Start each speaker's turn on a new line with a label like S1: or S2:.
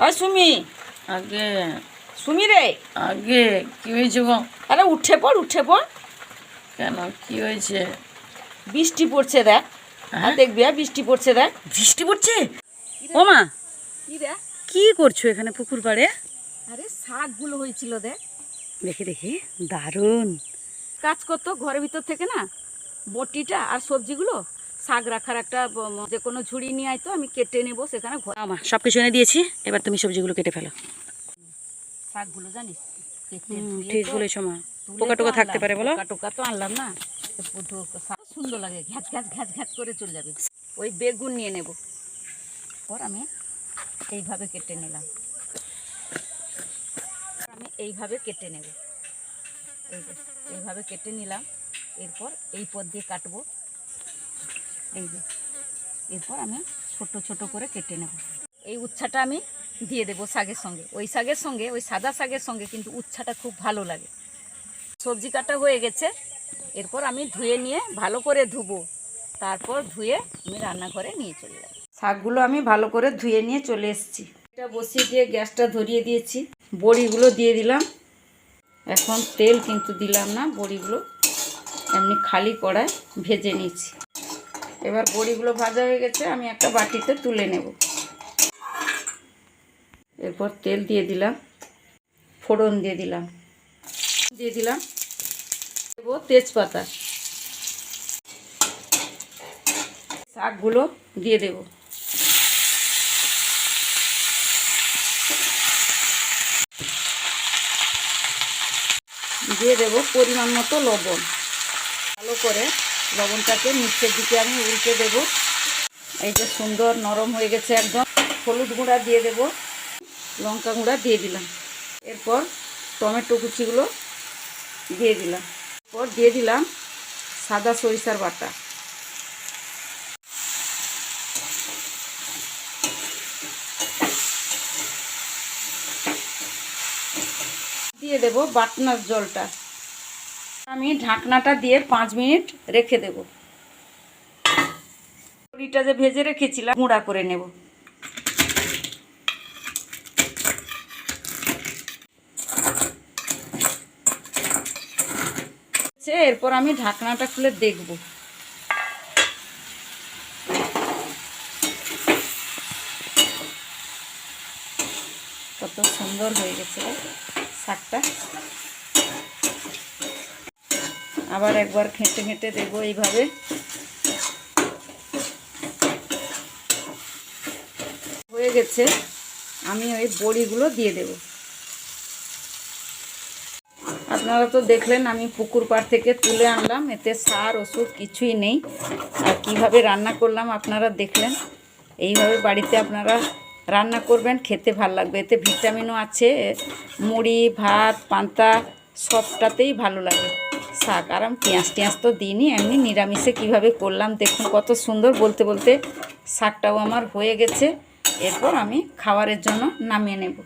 S1: ওই সুমি,
S2: আগে
S1: সুমি রে,
S2: আগে কি হয়েছে গো?
S1: আরে উঠে পড়, উঠে পড়।
S2: কেন, কি হয়েছে?
S1: বৃষ্টি পড়ছে দেখ। আর দেখবি বৃষ্টি পড়ছে দেখ।
S2: বৃষ্টি পড়ছে? ও মা,
S1: কি রে?
S2: কি করছো এখানে পুকুর পাড়ে?
S1: আরে শাকগুলো হয়েছিল দেখ।
S2: দেখে দেখে দারুণ
S1: কাজ করতো ঘরের ভিতর থেকে না, বটিটা আর সবজিগুলো শাক রাখার একটা যে কোনো ঝুড়ি নিয়ে আইতো, আমি কেটে নেবো সেখানে।
S2: মা সব কিছু এনে দিয়েছি, এবার তুমি সবজিগুলো কেটে ফেলো।
S1: শাকগুলো জানিস
S2: ঠিক বলেছো মা, পোকা টোকা থাকতে পারে বলো।
S1: পোকা টোকা তো আনলাম না, সুন্দর লাগে, ঘ্যাচ ঘ্যাচ ঘ্যাচ ঘ্যাচ করে চলে যাবে। ওই বেগুন নিয়ে নেব, পর আমি এইভাবে কেটে নিলাম। আমি এইভাবে কেটে নেব, এইভাবে কেটে নিলাম। এরপর এই পথ দিয়ে কাটবো, এই যে। এরপর আমি ছোট ছোট করে কেটে নেব। এই উচ্ছাটা আমি দিয়ে দেবো শাকের সঙ্গে, ওই শাকের সঙ্গে, ওই সাদা শাকের সঙ্গে কিন্তু উচ্ছাটা খুব ভালো লাগে। সবজি কাটা হয়ে গেছে, এরপর আমি ধুয়ে নিয়ে ভালো করে ধুবো, তারপর ধুয়ে আমি রান্নাঘরে নিয়ে চলে যাব। শাকগুলো আমি ভালো করে ধুয়ে নিয়ে চলে এসেছি। এটা বসিয়ে দিয়ে গ্যাসটা ধরিয়ে দিয়েছি, বড়িগুলো দিয়ে দিলাম। এখন তেল কিন্তু দিলাম না, বড়িগুলো এমনি খালি কড়ায় ভেজে নিয়েছি। এবার বড়িগুলো ভাজা হয়ে গেছে, আমি একটা বাটিতে তুলে নেব। এরপর তেল দিয়ে দিলাম, ফোড়ন দিয়ে দিলাম, দেবো তেজপাতা, শাকগুলো দিয়ে দেব, দিয়ে দেব পরিমাণ মতো লবণ। ভালো করে লবণটাকে নিচের দিকে আমি উল্টে দেব। এই যে সুন্দর নরম হয়ে গেছে একদম। হলুদ গুঁড়া দিয়ে দেব, লঙ্কা গুঁড়া দিয়ে দিলাম। এরপর টমেটো কুচিগুলো দিয়ে দিলাম। এরপর দিয়ে দিলাম সাদা সরিষার বাটা, দিয়ে দেব বাটনার জলটা। আমি ঢাকনাটা দিয়ে 5 মিনিট রেখে দেব। বড়িটা যে ভেজে রেখেছিলাম গুঁড়া করে নেব। এরপর আমি ঢাকনাটা খুলে দেখব। কত সুন্দর হয়ে গেছে শাকটা। আবার একবার ঘেঁটে ঘেঁটে দেবো এইভাবে। হয়ে গেছে, আমি ওই বড়িগুলো দিয়ে দেব। আপনারা তো দেখলেন আমি পুকুর পাড় থেকে তুলে আনলাম, এতে সার ওষুধ কিছুই নেই। আর কিভাবে রান্না করলাম আপনারা দেখলেন। এইভাবে বাড়িতে আপনারা রান্না করবেন, খেতে ভালো লাগবে। এতে ভিটামিনও আছে, মুড়ি ভাত পান্তা সবটাতেই ভালো লাগে শাক। আর আমি পেঁয়াজ টিয়াজ তো দিইনি, এমনি নিরামিষে কিভাবে করলাম দেখুন কত সুন্দর। বলতে বলতে শাকটাও আমার হয়ে গেছে। এরপর আমি খাবারের জন্য নামিয়ে নেব।